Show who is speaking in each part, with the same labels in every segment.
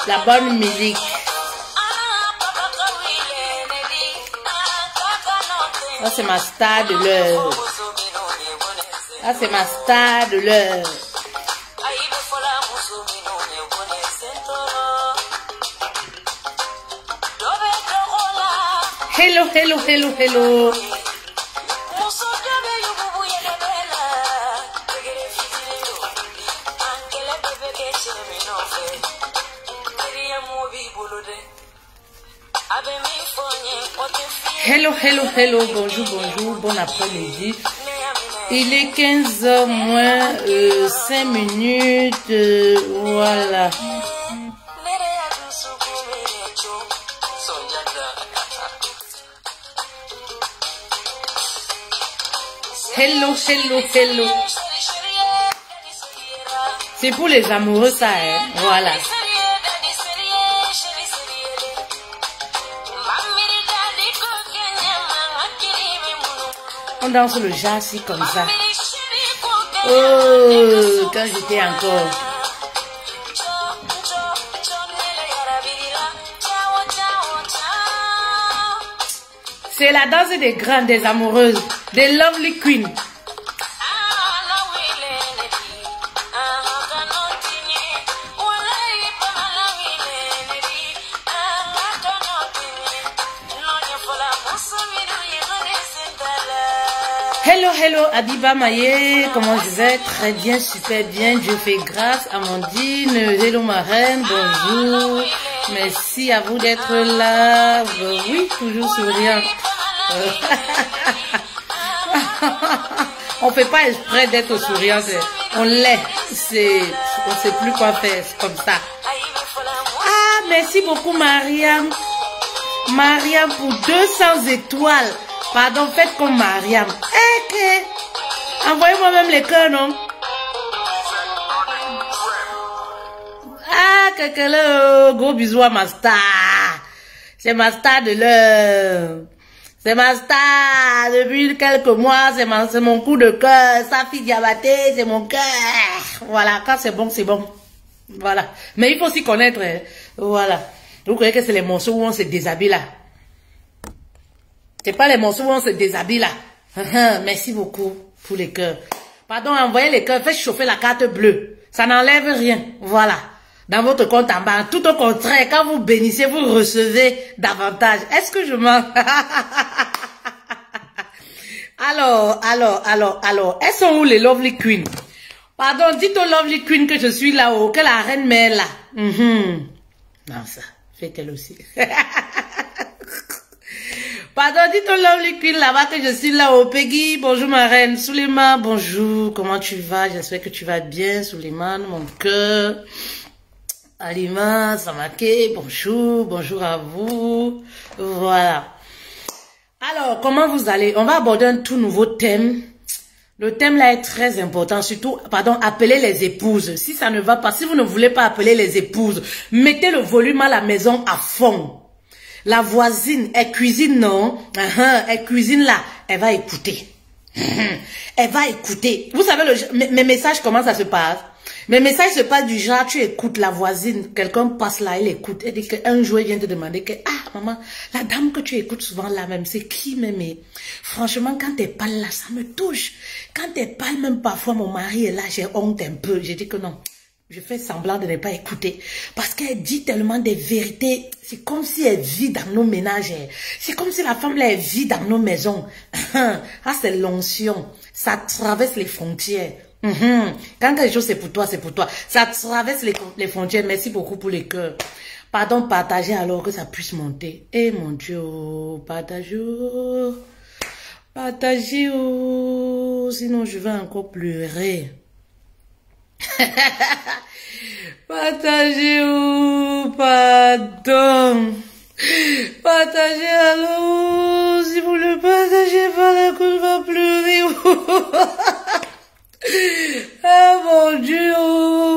Speaker 1: la bonne musique. Ça, c'est ma star de l'heure. Ça, c'est ma star de l'heure. Hello, hello, hello, hello. Hello, hello, hello, bonjour, bonjour, bon après-midi. Il est 15h moins 5 minutes, voilà. Hello, hello, hello. C'est pour les amoureux ça, hein, voilà. On danse le jazz comme ça. Oh, quand j'étais encore. C'est la danse des grandes, des amoureuses, des lovely queens. Hello, hello, Adiba Maye, comment je vais? Très bien, super bien, Dieu fait grâce. Amandine, hello ma reine, bonjour. Merci à vous d'être là. Oui, toujours souriant. On fait pas exprès d'être souriant, on l'est. On sait plus quoi faire, c'est comme ça. Ah, merci beaucoup Mariam. Mariam pour 200 étoiles. Pardon, faites comme Mariam. Envoyez-moi même les cœurs, non? Ah, quelqu'un, gros bisous à ma star. C'est ma star de l'heure. C'est ma star depuis quelques mois. C'est mon coup de cœur. Safi Diabaté, c'est mon cœur. Voilà, quand c'est bon, c'est bon. Voilà. Mais il faut s'y connaître. Hein. Voilà. Vous croyez que c'est les morceaux où on se déshabille là? C'est pas les morceaux où on se déshabille là. Merci beaucoup pour les cœurs. Pardon, envoyez les cœurs, faites chauffer la carte bleue. Ça n'enlève rien. Voilà. Dans votre compte en banque. Tout au contraire, quand vous bénissez, vous recevez davantage. Est-ce que je mens? Alors. Elles sont où les lovely queens? Pardon, dites aux lovely queens que je suis là-haut, que la reine mère là. Non, ça, faites-elle aussi. Pardon, dites au lovely queen là-bas que je suis là-haut. Peggy, bonjour ma reine. Souleymane, bonjour. Comment tu vas? J'espère que tu vas bien, Souleymane, mon cœur. Alima, Samake, bonjour. Bonjour à vous. Voilà. Alors, comment vous allez? On va aborder un tout nouveau thème. Le thème là est très important. Surtout, pardon, appelez les épouses. Si ça ne va pas, si vous ne voulez pas appeler les épouses, mettez le volume à la maison à fond. La voisine, elle cuisine, non? Elle cuisine là, elle va écouter. Elle va écouter. Vous savez, mes messages, comment ça se passe? Mes messages se passent du genre, tu écoutes la voisine, quelqu'un passe là, elle écoute. Elle dit qu'un jour, elle vient te demander que, ah, maman, la dame que tu écoutes souvent là même, c'est qui même? Franchement, quand elle parle là, ça me touche. Quand elle parle même parfois, mon mari est là, j'ai honte un peu. Je dis que non. Je fais semblant de ne pas écouter. Parce qu'elle dit tellement des vérités. C'est comme si elle vit dans nos ménages. C'est comme si la femme là, elle vit dans nos maisons. Ah, c'est l'onction. Ça traverse les frontières. Quand quelque chose c'est pour toi, c'est pour toi. Ça traverse les frontières. Merci beaucoup pour les cœurs. Pardon, partagez alors que ça puisse monter. Eh mon Dieu, partagez. Partagez. Sinon, je vais encore pleurer. Partagez ou pardon. Partagez alors. Si vous ne partagez pas, la couche va pleurer. Ah mon Dieu,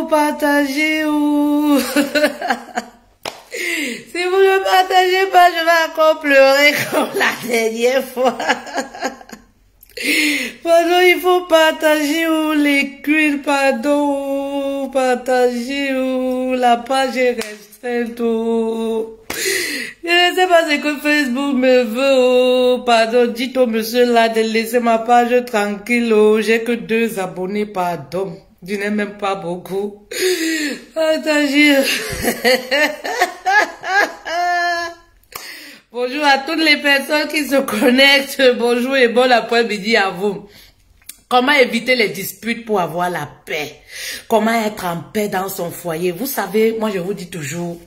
Speaker 1: partagez ou. Si vous ne partagez pas, je vais encore pleurer comme la dernière fois. Pardon, il faut partager les culs, pardon, partager la page est restreinte. Je ne sais pas ce que Facebook me veut. Pardon, dites au monsieur là de laisser ma page tranquille. J'ai que 2 abonnés, pardon. Je n'ai même pas beaucoup. Partagez. Bonjour à toutes les personnes qui se connectent. Bonjour et bon après-midi à vous. Comment éviter les disputes pour avoir la paix? Comment être en paix dans son foyer? Vous savez, moi je vous dis toujours,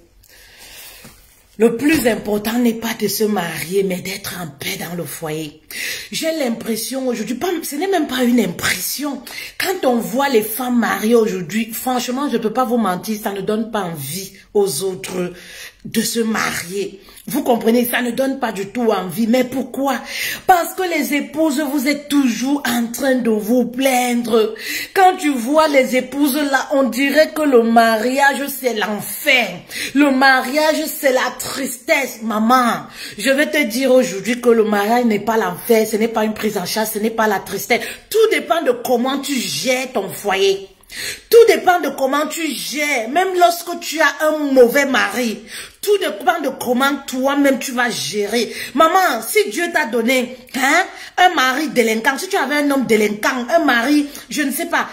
Speaker 1: le plus important n'est pas de se marier, mais d'être en paix dans le foyer. J'ai l'impression aujourd'hui, ce n'est même pas une impression. Quand on voit les femmes mariées aujourd'hui, franchement, je ne peux pas vous mentir, ça ne donne pas envie aux autres de se marier. Vous comprenez, ça ne donne pas du tout envie. Mais pourquoi? Parce que les épouses, vous êtes toujours en train de vous plaindre. Quand tu vois les épouses là, on dirait que le mariage c'est l'enfer. Le mariage c'est la tristesse. Maman, je vais te dire aujourd'hui que le mariage n'est pas l'enfer, ce n'est pas une prise en charge, ce n'est pas la tristesse. Tout dépend de comment tu gères ton foyer. Tout dépend de comment tu gères, même lorsque tu as un mauvais mari. Tout dépend de comment toi-même tu vas gérer. Maman, si Dieu t'a donné un mari délinquant, si tu avais un homme délinquant, un mari, je ne sais pas,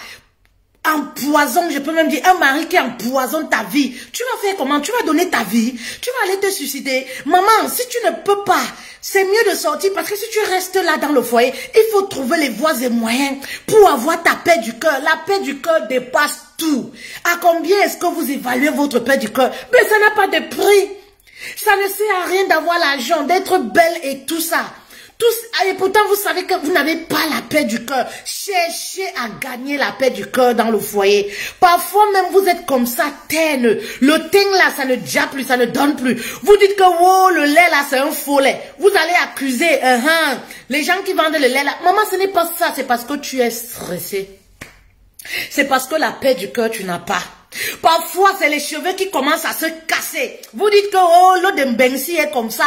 Speaker 1: empoisonne, je peux même dire, un mari qui empoisonne ta vie, tu vas faire comment? Tu vas donner ta vie, tu vas aller te suicider. Maman, si tu ne peux pas, c'est mieux de sortir parce que si tu restes là dans le foyer, il faut trouver les voies et moyens pour avoir ta paix du cœur. La paix du cœur dépasse tout. À combien est-ce que vous évaluez votre paix du cœur? Mais ça n'a pas de prix. Ça ne sert à rien d'avoir l'argent, d'être belle et tout ça. Et pourtant, vous savez que vous n'avez pas la paix du cœur. Cherchez à gagner la paix du cœur dans le foyer. Parfois même, vous êtes comme ça, terne. Le thym là, ça ne déjà plus, ça ne donne plus. Vous dites que oh, le lait là, c'est un faux lait. Vous allez accuser les gens qui vendent le lait là. Maman, ce n'est pas ça, c'est parce que tu es stressé. C'est parce que la paix du cœur, tu n'as pas. Parfois, c'est les cheveux qui commencent à se casser. Vous dites que oh, l'eau de Mbensi est comme ça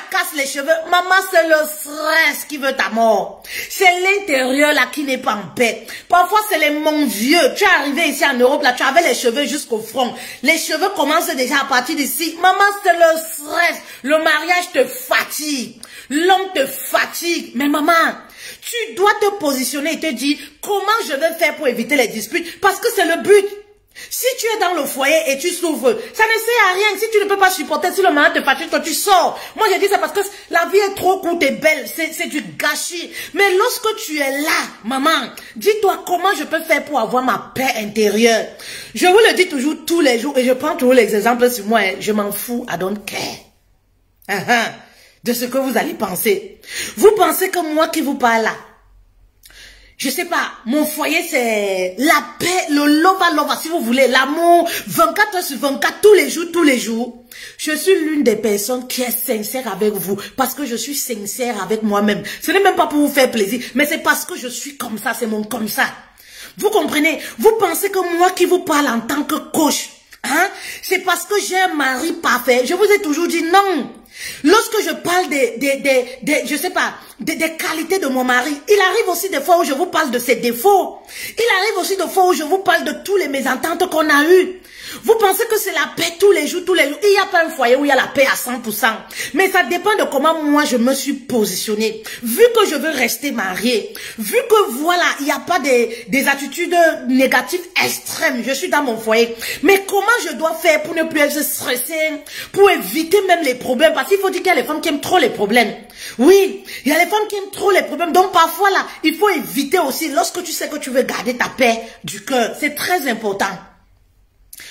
Speaker 1: casse les cheveux. Maman, c'est le stress qui veut ta mort. C'est l'intérieur là qui n'est pas en paix. Parfois, c'est les mon vieux. Tu es arrivé ici en Europe, là, tu avais les cheveux jusqu'au front. Les cheveux commencent déjà à partir d'ici. Maman, c'est le stress. Le mariage te fatigue. L'homme te fatigue. Mais maman, tu dois te positionner et te dire comment je vais faire pour éviter les disputes. Parce que c'est le but. Si tu es dans le foyer et tu souffres, ça ne sert à rien. Si tu ne peux pas supporter, si le mari te fatigue, quand tu sors. Moi, je dis ça parce que la vie est trop courte et belle. C'est du gâchis. Mais lorsque tu es là, maman, dis-toi comment je peux faire pour avoir ma paix intérieure. Je vous le dis toujours tous les jours et je prends toujours les exemples sur moi. Je m'en fous, I don't care. De ce que vous allez penser. Vous pensez que moi qui vous parle là, je sais pas, mon foyer c'est la paix, le lova, si vous voulez, l'amour, 24 heures sur 24, tous les jours. Je suis l'une des personnes qui est sincère avec vous, parce que je suis sincère avec moi-même. Ce n'est même pas pour vous faire plaisir, mais c'est parce que je suis comme ça, c'est mon comme ça. Vous comprenez? Vous pensez que moi qui vous parle en tant que coach, c'est parce que j'ai un mari parfait. Je vous ai toujours dit non. Lorsque je parle je sais pas, des qualités de mon mari, il arrive aussi des fois où je vous parle de ses défauts. Il arrive aussi des fois où je vous parle de tous les mésententes qu'on a eues. Vous pensez que c'est la paix tous les jours. Il n'y a pas un foyer où il y a la paix à 100%. Mais ça dépend de comment moi je me suis positionnée. Vu que je veux rester mariée, vu que voilà, il n'y a pas des attitudes négatives extrêmes, je suis dans mon foyer. Mais comment je dois faire pour ne plus être stressée, pour éviter même les problèmes? Parce qu'il faut dire qu'il y a les femmes qui aiment trop les problèmes. Oui, il y a les femmes qui aiment trop les problèmes. Donc parfois là, il faut éviter aussi, lorsque tu sais que tu veux garder ta paix du cœur, c'est très important.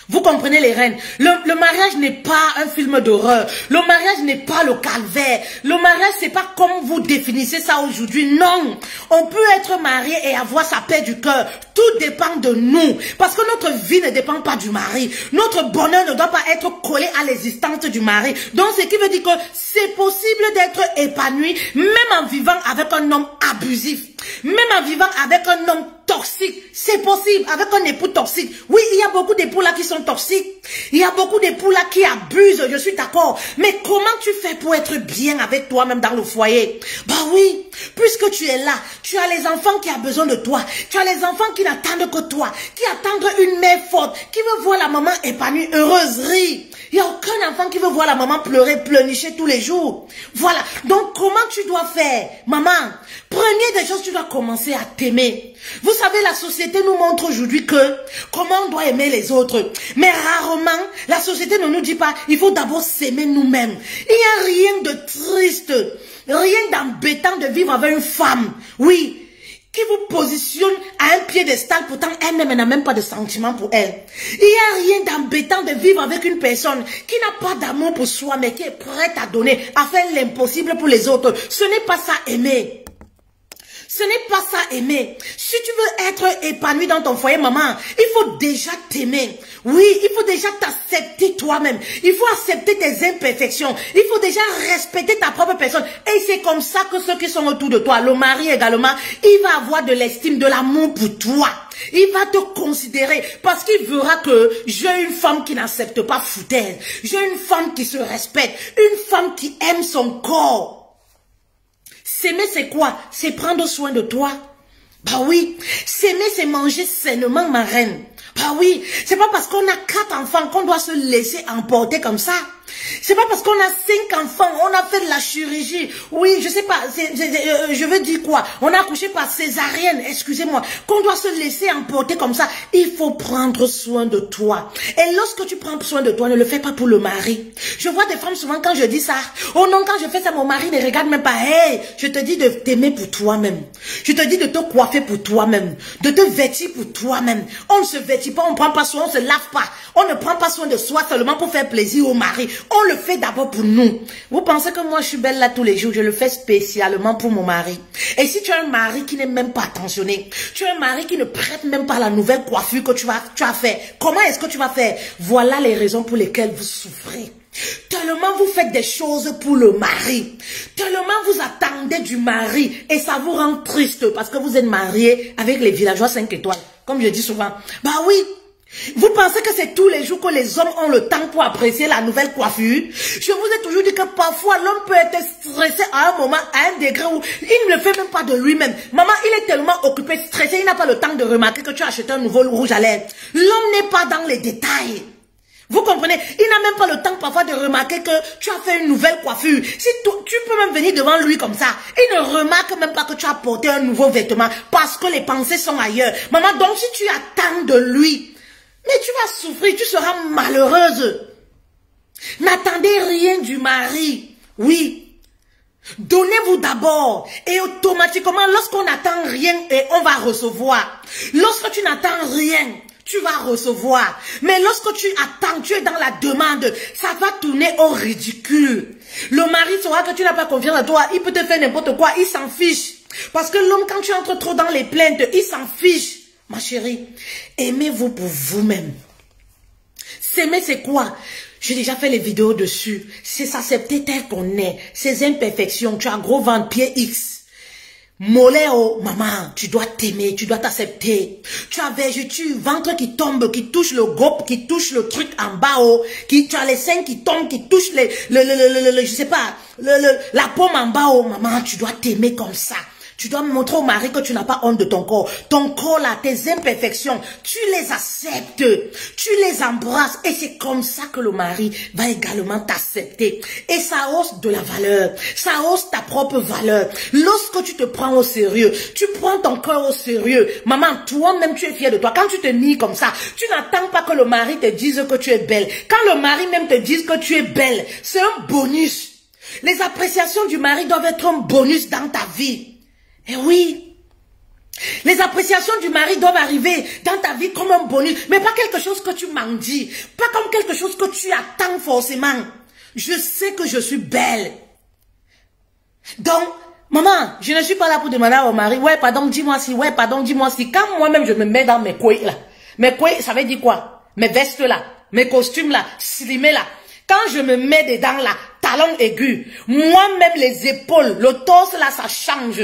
Speaker 1: Vous comprenez les reines? Le mariage n'est pas un film d'horreur. Le mariage n'est pas le calvaire. Le mariage, c'est pas comme vous définissez ça aujourd'hui. Non. On peut être marié et avoir sa paix du cœur. Tout dépend de nous. Parce que notre vie ne dépend pas du mari. Notre bonheur ne doit pas être collé à l'existence du mari. Donc, ce qui veut dire que c'est possible d'être épanoui, même en vivant avec un homme abusif. Même en vivant avec un homme toxique. C'est possible avec un époux toxique. Oui, il y a beaucoup d'époux là qui sont toxiques. Il y a beaucoup d'époux là qui abusent, je suis d'accord. Mais comment tu fais pour être bien avec toi-même dans le foyer? Bah oui, puisque tu es là, tu as les enfants qui ont besoin de toi. Tu as les enfants qui n'attendent que toi, qui attendent une mère forte, qui veut voir la maman épanouie, heureuse, rire. Il n'y a aucun enfant qui veut voir la maman pleurer, pleurnicher tous les jours. Voilà. Donc, comment tu dois faire? Maman, première des choses, tu dois commencer à t'aimer. Vous savez, la société nous montre aujourd'hui que comment on doit aimer les autres. Mais rarement, la société ne nous dit pas, il faut d'abord s'aimer nous-mêmes. Il n'y a rien de triste, rien d'embêtant de vivre avec une femme. Oui. Qui vous positionne à un piédestal, pourtant elle-même n'a même pas de sentiments pour elle. Il n'y a rien d'embêtant de vivre avec une personne qui n'a pas d'amour pour soi, mais qui est prête à donner, à faire l'impossible pour les autres. Ce n'est pas ça aimer. Ce n'est pas ça aimer. Si tu veux être épanoui dans ton foyer, maman, il faut déjà t'aimer. Oui, il faut déjà t'accepter toi-même. Il faut accepter tes imperfections. Il faut déjà respecter ta propre personne. Et c'est comme ça que ceux qui sont autour de toi, le mari également, il va avoir de l'estime, de l'amour pour toi. Il va te considérer parce qu'il verra que j'ai une femme qui n'accepte pas foutaise. J'ai une femme qui se respecte. Une femme qui aime son corps. S'aimer, c'est quoi? C'est prendre soin de toi. Bah oui. S'aimer, c'est manger sainement, ma reine. Bah oui. C'est pas parce qu'on a 4 enfants qu'on doit se laisser emporter comme ça. C'est pas parce qu'on a 5 enfants, on a fait de la chirurgie. Oui, je sais pas, je veux dire quoi? On a accouché par césarienne, excusez-moi, qu'on doit se laisser emporter comme ça. Il faut prendre soin de toi. Et lorsque tu prends soin de toi, ne le fais pas pour le mari. Je vois des femmes souvent quand je dis ça, oh non, quand je fais ça, mon mari ne regarde même pas. Hey, je te dis de t'aimer pour toi-même. Je te dis de te coiffer pour toi-même. De te vêtir pour toi-même. On ne se vêtit pas, on ne prend pas soin, on ne se lave pas. On ne prend pas soin de soi seulement pour faire plaisir au mari. On le fait d'abord pour nous. Vous pensez que moi je suis belle là tous les jours? Je le fais spécialement pour mon mari. Et si tu as un mari qui n'est même pas attentionné, tu as un mari qui ne prête même pas la nouvelle coiffure que tu as fait, comment est-ce que tu vas faire? Voilà les raisons pour lesquelles vous souffrez. Tellement vous faites des choses pour le mari. Tellement vous attendez du mari. Et ça vous rend triste parce que vous êtes marié avec les villageois 5 étoiles. Comme je dis souvent. Bah oui. Vous pensez que c'est tous les jours que les hommes ont le temps pour apprécier la nouvelle coiffure? Je vous ai toujours dit que parfois l'homme peut être stressé à un moment, à un degré où il ne le fait même pas de lui-même. Maman, il est tellement occupé, stressé, il n'a pas le temps de remarquer que tu as acheté un nouveau rouge à lèvres. L'homme n'est pas dans les détails. Vous comprenez? Il n'a même pas le temps parfois de remarquer que tu as fait une nouvelle coiffure. Si tu peux même venir devant lui comme ça, il ne remarque même pas que tu as porté un nouveau vêtement parce que les pensées sont ailleurs. Maman, donc si tu attends de lui, mais tu vas souffrir, tu seras malheureuse. N'attendez rien du mari. Oui. Donnez-vous d'abord. Et automatiquement, lorsqu'on n'attend rien, et on va recevoir. Lorsque tu n'attends rien, tu vas recevoir. Mais lorsque tu attends, tu es dans la demande, ça va tourner au ridicule. Le mari saura que tu n'as pas confiance en toi. Il peut te faire n'importe quoi, il s'en fiche. Parce que l'homme, quand tu entres trop dans les plaintes, il s'en fiche. Ma chérie, aimez-vous pour vous-même. S'aimer, c'est quoi? J'ai déjà fait les vidéos dessus. C'est s'accepter tel qu'on est. Ses imperfections. Tu as gros ventre, pied X. Mollet, oh, maman, tu dois t'aimer, tu dois t'accepter. Tu as vergeture, ventre qui tombe, qui touche le gop, qui touche le truc en bas, oh. Tu as les seins qui tombent, qui touchent je sais pas, la paume en bas, oh, maman, tu dois t'aimer comme ça. Tu dois montrer au mari que tu n'as pas honte de ton corps. Ton corps là, tes imperfections, tu les acceptes. Tu les embrasses. Et c'est comme ça que le mari va également t'accepter. Et ça hausse de la valeur. Ça hausse ta propre valeur. Lorsque tu te prends au sérieux, tu prends ton corps au sérieux. Maman, toi-même, tu es fière de toi. Quand tu te nies comme ça, tu n'attends pas que le mari te dise que tu es belle. Quand le mari même te dise que tu es belle, c'est un bonus. Les appréciations du mari doivent être un bonus dans ta vie. Eh oui, les appréciations du mari doivent arriver dans ta vie comme un bonus, mais pas quelque chose que tu m'en dis, pas comme quelque chose que tu attends forcément. Je sais que je suis belle. Donc, maman, je ne suis pas là pour demander au mari, ouais, pardon, dis-moi si, ouais, pardon, dis-moi si. Quand moi-même je me mets dans mes couilles là, mes couilles, ça veut dire quoi? Mes vestes là, mes costumes là, slimés là. Quand je me mets dedans là, talons aigus, moi-même les épaules, le torse là, ça change.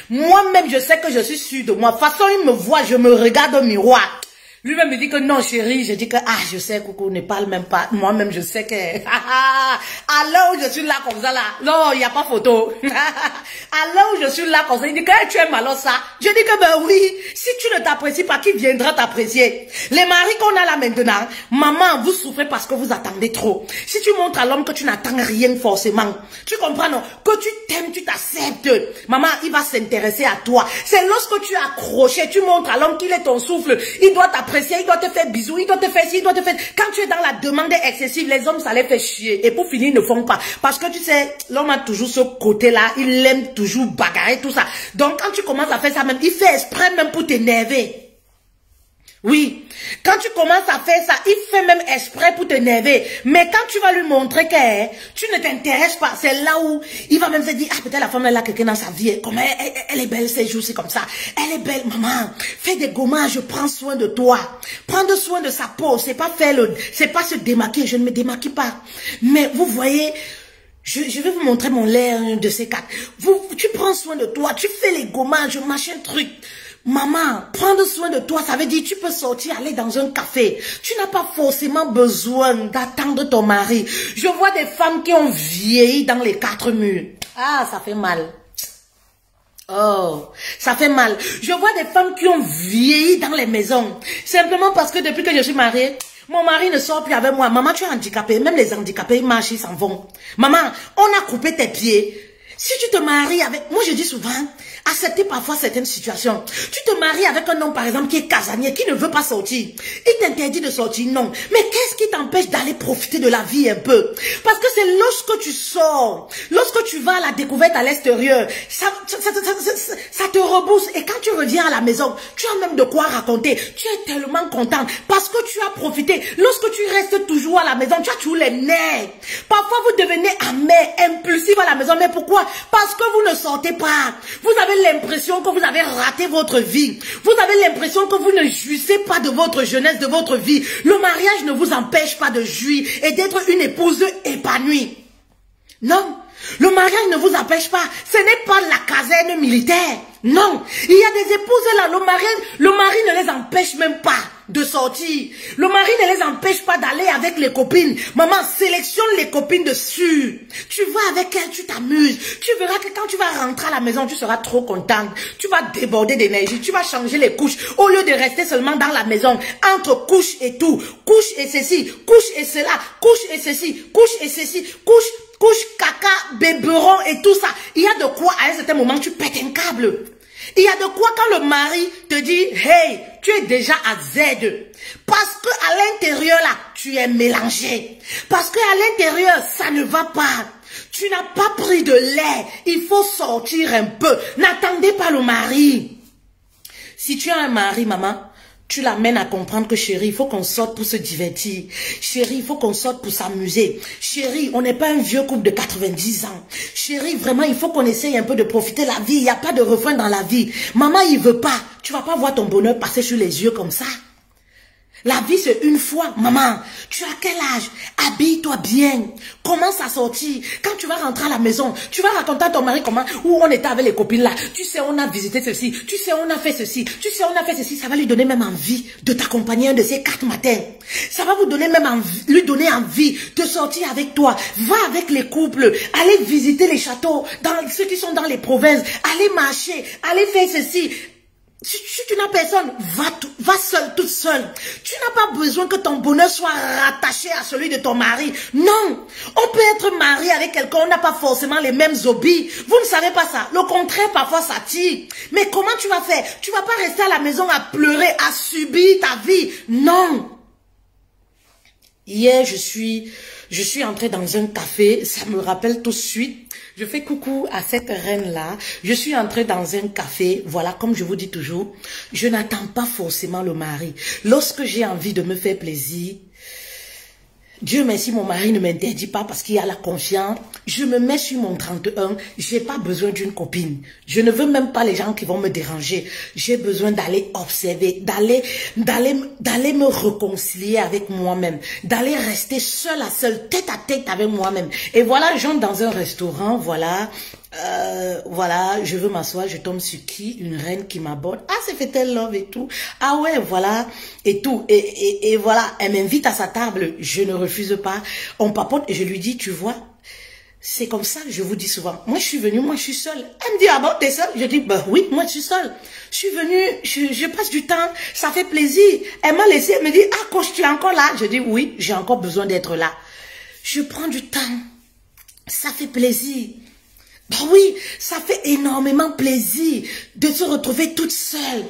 Speaker 1: Moi-même, je sais que je suis sûre de moi. De toute façon, il me voit, je me regarde au miroir. Lui-même me dit que non, chérie. Je dis que, ah, je sais, coucou, ne parle même pas. Moi-même, je sais que, à l'heure où je suis là comme ça, là, non, il n'y a pas photo. À l'heure où je suis là comme ça, il dit que tu aimes alors ça. Je dis que, ben oui, si tu ne t'apprécies pas, qui viendra t'apprécier? Les maris qu'on a là maintenant, maman, vous souffrez parce que vous attendez trop. Si tu montres à l'homme que tu n'attends rien forcément, tu comprends, non? Que tu t'aimes, tu t'acceptes. Maman, il va s'intéresser à toi. C'est lorsque tu as accroché, tu montres à l'homme qu'il est ton souffle. Il doit t'apprécier, il doit te faire bisous, il doit te faire ci, il doit te faire... Quand tu es dans la demande excessive, les hommes, ça les fait chier. Et pour finir, ils ne font pas. Parce que tu sais, l'homme a toujours ce côté-là, il aime toujours bagarrer, tout ça. Donc, quand tu commences à faire ça même, il fait exprès même pour t'énerver. Oui, quand tu commences à faire ça, il fait même exprès pour t'énerver. Mais quand tu vas lui montrer que tu ne t'intéresses pas, c'est là où il va même se dire, ah peut-être la femme elle a quelqu'un dans sa vie, comme elle est belle ces jours-ci comme ça. Elle est belle, maman, fais des gommages, prends soin de toi. Prendre soin de sa peau, c'est pas c'est pas se démaquiller, je ne me démaquille pas. Mais vous voyez, je vais vous montrer mon lait de ces quatre. Tu prends soin de toi, tu fais les gommages, machin truc. Maman, prendre soin de toi, ça veut dire tu peux sortir, aller dans un café. Tu n'as pas forcément besoin d'attendre ton mari. Je vois des femmes qui ont vieilli dans les quatre murs. Ah, ça fait mal. Oh, ça fait mal. Je vois des femmes qui ont vieilli dans les maisons. Simplement parce que depuis que je suis mariée, mon mari ne sort plus avec moi. Maman, tu es handicapée. Même les handicapés, ils marchent, ils s'en vont. Maman, on a coupé tes pieds. Si tu te maries avec... Moi, je dis souvent, acceptez parfois certaines situations. Tu te maries avec un homme, par exemple, qui est casanier, qui ne veut pas sortir. Il t'interdit de sortir, non. Mais qu'est-ce qui t'empêche d'aller profiter de la vie un peu? Parce que c'est lorsque tu sors, lorsque tu vas à la découverte à l'extérieur, ça te rebooste. Et quand tu reviens à la maison, tu as même de quoi raconter. Tu es tellement content parce que tu as profité. Lorsque tu restes toujours à la maison, tu as toujours les nerfs. Parfois, vous devenez amer, impulsif à la maison. Mais pourquoi? Parce que vous ne sortez pas. Vous avez l'impression que vous avez raté votre vie. Vous avez l'impression que vous ne jouissez pas de votre jeunesse, de votre vie. Le mariage ne vous empêche pas de jouir et d'être une épouse épanouie. Non, le mariage ne vous empêche pas. Ce n'est pas la caserne militaire. Non, il y a des épouses là, le mari ne les empêche même pas de sortir. Le mari ne les empêche pas d'aller avec les copines. Maman, sélectionne les copines dessus. Tu vas avec elles, tu t'amuses. Tu verras que quand tu vas rentrer à la maison, tu seras trop contente. Tu vas déborder d'énergie. Tu vas changer les couches. Au lieu de rester seulement dans la maison, entre couches et tout. Couche et ceci, couche et cela, couche et ceci, couche et ceci, couche, caca, biberon et tout ça. Il y a de quoi, à un certain moment, tu pètes un câble. Il y a de quoi quand le mari te dit, hey, tu es déjà à Z. Parce que à l'intérieur, là, tu es mélangé. Parce que à l'intérieur, ça ne va pas. Tu n'as pas pris de lait. Il faut sortir un peu. N'attendez pas le mari. Si tu as un mari, maman, tu l'amènes à comprendre que chérie, il faut qu'on sorte pour se divertir. Chérie, il faut qu'on sorte pour s'amuser. Chérie, on n'est pas un vieux couple de 90 ans. Chérie, vraiment, il faut qu'on essaye un peu de profiter de la vie. Il n'y a pas de refrain dans la vie. Maman, il veut pas. Tu vas pas voir ton bonheur passer sur les yeux comme ça. La vie, c'est une fois. Maman, tu as quel âge? Habille-toi bien. Commence à sortir. Quand tu vas rentrer à la maison, tu vas raconter à ton mari comment, où on était avec les copines là. Tu sais, on a visité ceci. Tu sais, on a fait ceci. Tu sais, on a fait ceci. Ça va lui donner même envie de t'accompagner un de ces 4 matins. Ça va vous donner même envie, lui donner envie de sortir avec toi. Va avec les couples. Allez visiter les châteaux, ceux qui sont dans les provinces. Allez marcher. Allez faire ceci. Si tu n'as personne, va seule, toute seule. Tu n'as pas besoin que ton bonheur soit rattaché à celui de ton mari. Non, on peut être marié avec quelqu'un, on n'a pas forcément les mêmes hobbies. Vous ne savez pas ça. Le contraire, parfois, ça tire. Mais comment tu vas faire? Tu ne vas pas rester à la maison à pleurer, à subir ta vie. Non. Hier, je suis entrée dans un café, ça me rappelle tout de suite. Je fais coucou à cette reine-là. Je suis entrée dans un café. Voilà, comme je vous dis toujours, je n'attends pas forcément le mari. Lorsque j'ai envie de me faire plaisir, Dieu merci, mon mari ne m'interdit pas parce qu'il y a la confiance. Je me mets sur mon 31. J'ai pas besoin d'une copine. Je ne veux même pas les gens qui vont me déranger. J'ai besoin d'aller observer, d'aller me réconcilier avec moi-même, d'aller rester seule à seule, tête à tête avec moi-même. Et voilà, j'entre dans un restaurant, voilà. voilà, je veux m'asseoir, je tombe sur qui? Une reine qui m'aborde. Ah, c'est Fetel Love et tout. Ah ouais, voilà, et tout. Et voilà, elle m'invite à sa table. Je ne refuse pas. On papote et je lui dis, tu vois, c'est comme ça que je vous dis souvent. Moi, je suis venue, moi, je suis seule. Elle me dit, ah bon, t'es seule? Je dis, bah oui, moi, je suis seule. Je suis venue, je passe du temps, ça fait plaisir. Elle m'a laissé, elle me dit, ah, coach, tu es encore là? Je dis, oui, j'ai encore besoin d'être là. Je prends du temps. Ça fait plaisir. Bah oui, ça fait énormément plaisir de se retrouver toute seule.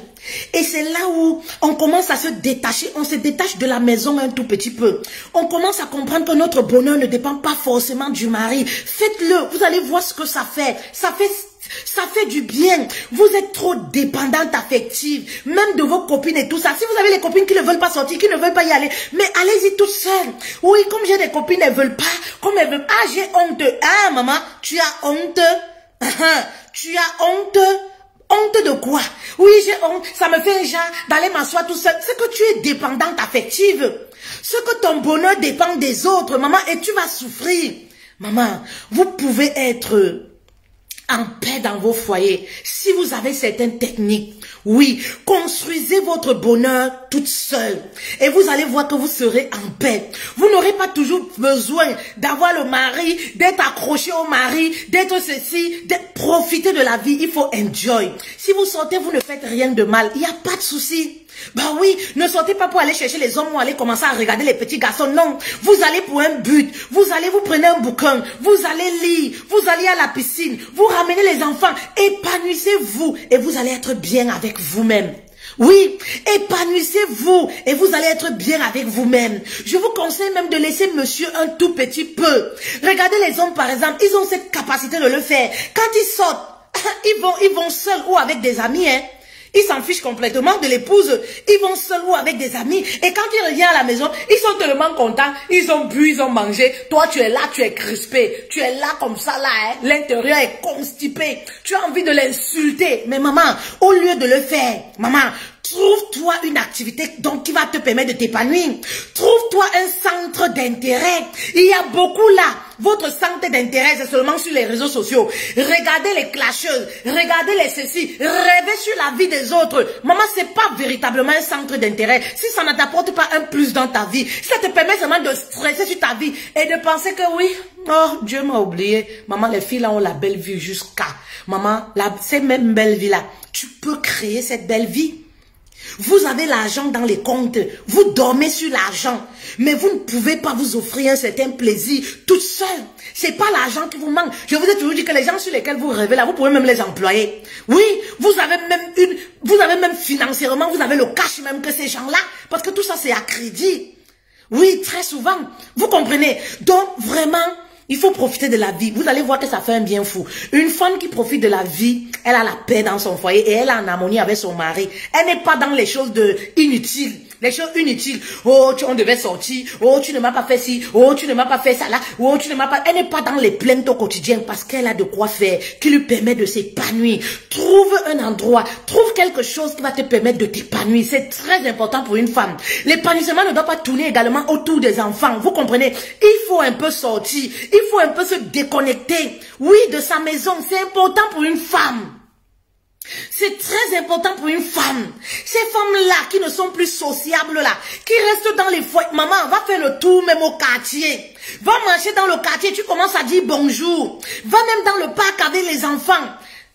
Speaker 1: Et c'est là où on commence à se détacher. On se détache de la maison un tout petit peu. On commence à comprendre que notre bonheur ne dépend pas forcément du mari. Faites-le, vous allez voir ce que ça fait. Ça fait du bien. Vous êtes trop dépendante affective, même de vos copines et tout ça. Si vous avez les copines qui ne veulent pas sortir, qui ne veulent pas y aller, mais allez-y toute seule. Oui, comme j'ai des copines, elles veulent pas. Comme elles veulent, ah, j'ai honte. Ah, maman, tu as honte. Tu as honte. Honte de quoi? Oui, j'ai honte. Ça me fait un genre d'aller m'asseoir tout seul. C'est que tu es dépendante affective. C'est que ton bonheur dépend des autres, maman, et tu vas souffrir. Maman, vous pouvez être en paix dans vos foyers. Si vous avez certaines techniques, oui, construisez votre bonheur toute seule. Et vous allez voir que vous serez en paix. Vous n'aurez pas toujours besoin d'avoir le mari, d'être accroché au mari, d'être ceci, de profiter de la vie. Il faut enjoy. Si vous sortez, vous ne faites rien de mal. Il n'y a pas de souci. Bah oui, ne sortez pas pour aller chercher les hommes ou aller commencer à regarder les petits garçons. Non, vous allez pour un but. Vous prenez un bouquin. Vous allez lire. Vous allez à la piscine. Vous ramenez les enfants. Épanouissez-vous et vous allez être bien avec vous-même. Oui, épanouissez-vous et vous allez être bien avec vous-même. Je vous conseille même de laisser monsieur un tout petit peu. Regardez les hommes par exemple, ils ont cette capacité de le faire. Quand ils sortent, ils vont seuls ou avec des amis, hein. Ils s'en fichent complètement de l'épouse. Ils vont seuls ou avec des amis. Et quand ils reviennent à la maison, ils sont tellement contents. Ils ont bu, ils ont mangé. Toi, tu es là, tu es crispé. Tu es là comme ça, là. Hein. L'intérieur est constipé. Tu as envie de l'insulter. Mais maman, au lieu de le faire, maman, trouve-toi une activité donc qui va te permettre de t'épanouir. Trouve-toi un centre d'intérêt. Il y a beaucoup là. Votre centre d'intérêt, c'est seulement sur les réseaux sociaux. Regardez les clasheuses, regardez les ceci, rêvez sur la vie des autres. Maman, c'est pas véritablement un centre d'intérêt. Si ça ne t'apporte pas un plus dans ta vie, ça te permet seulement de stresser sur ta vie et de penser que oui, oh, Dieu m'a oublié. Maman, les filles là ont la belle vie jusqu'à. Maman, cette même belle vie là, tu peux créer cette belle vie. Vous avez l'argent dans les comptes, vous dormez sur l'argent, mais vous ne pouvez pas vous offrir un certain plaisir toute seule. C'est pas l'argent qui vous manque. Je vous ai toujours dit que les gens sur lesquels vous rêvez là, vous pouvez même les employer. Oui, vous avez même financièrement, vous avez le cash même que ces gens-là, parce que tout ça c'est à crédit. Oui, très souvent, vous comprenez. Donc vraiment, il faut profiter de la vie. Vous allez voir que ça fait un bien fou. Une femme qui profite de la vie, elle a la paix dans son foyer et elle est en harmonie avec son mari. Elle n'est pas dans les choses inutiles. Les choses inutiles. Oh, on devait sortir. Oh, tu ne m'as pas fait ci. Oh, tu ne m'as pas fait ça là. Oh, tu ne m'as pas... Elle n'est pas dans les plaintes au quotidien parce qu'elle a de quoi faire, qui lui permet de s'épanouir. Trouve un endroit. Trouve quelque chose qui va te permettre de t'épanouir. C'est très important pour une femme. L'épanouissement ne doit pas tourner également autour des enfants. Vous comprenez? Il faut un peu sortir. Il faut un peu se déconnecter. Oui, de sa maison. C'est important pour une femme. C'est très important pour une femme. Ces femmes-là qui ne sont plus sociables là, qui restent dans les foyers. Maman, va faire le tour même au quartier. Va marcher dans le quartier, tu commences à dire bonjour. Va même dans le parc avec les enfants.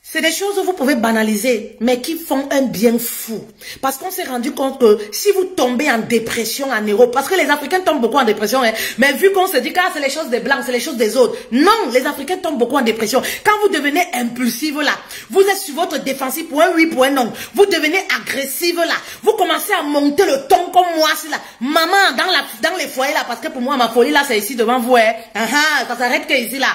Speaker 1: C'est des choses que vous pouvez banaliser, mais qui font un bien fou. Parce qu'on s'est rendu compte que si vous tombez en dépression en Europe, parce que les Africains tombent beaucoup en dépression, hein, mais vu qu'on se dit que c'est les choses des Blancs, c'est les choses des autres. Non, les Africains tombent beaucoup en dépression. Quand vous devenez impulsive là, vous êtes sur votre défensive pour un oui, pour un non. Vous devenez agressive là. Vous commencez à monter le ton comme moi, là. Maman, dans les foyers là, parce que pour moi, ma folie là, c'est ici devant vous, hein. Ça s'arrête que ici là.